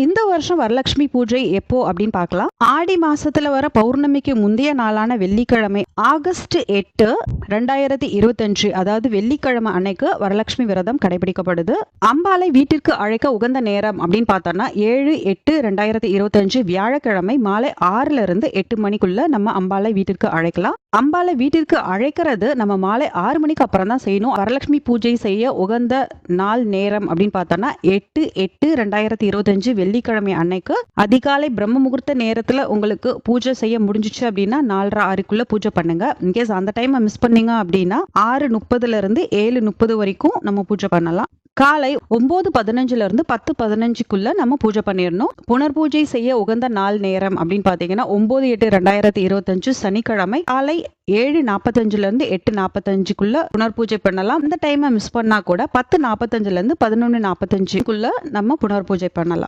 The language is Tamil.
இந்த வருஷம் வரலட்சுமி பூஜை எப்போ அப்படின்னு பார்க்கலாம். ஆடி மாசத்துல வர பௌர்ணமிக்கு முந்தைய நாளான வெள்ளிக்கிழமை ஆகஸ்ட் 8, 2025, அதாவது வெள்ளிக்கிழமை அன்னைக்கு வரலட்சுமி விரதம் கடைபிடிக்கப்படுது. அம்பாளை வீட்டிற்கு அழைக்க உகந்த நேரம் அப்படின்னு பார்த்தோம்னா 7/8/2025 வியாழக்கிழமை மாலை 6ல இருந்து 8 மணிக்குள்ள நம்ம அம்பாளை வீட்டிற்கு அழைக்கலாம். அம்பாளை வீட்டிற்கு அழைக்கிறது நம்ம மாலை 6 மணிக்கு அப்புறம் தான் செய்யணும். வரலட்சுமி பூஜை செய்ய உகந்த நாள் நேரம் அப்படின்னு பார்த்தோம்னா 8/8/2025 வெள்ளிக்கிழமை அன்னைக்கு அதிகாலை பிரம்ம முகூர்த்த நேரத்துல உங்களுக்கு பூஜை செய்ய முடிஞ்சிச்சு அப்படின்னா 4:30 பூஜை பண்ணுங்க. இன்கேஸ் அந்த டைம் மிஸ் பண்ணீங்க அப்படின்னா 6:30ல இருந்து 7:30 வரைக்கும் நம்ம பூஜை பண்ணலாம். காலை 9:15ல இருந்து 10:15க்குள்ள நம்ம பூஜை பண்ணிடணும். புனர்பூஜை செய்ய உகந்த நாள் நேரம் அப்படின்னு பாத்தீங்கன்னா 9/8/2025 சனிக்கிழமை காலை 7:45ல இருந்து 8:45க்குள்ள புனர்பூஜை பண்ணலாம். இந்த டைமை மிஸ் பண்ணா கூட 10:45ல இருந்து 11:45க்குள்ள நம்ம புனர்பூஜை பண்ணலாம்.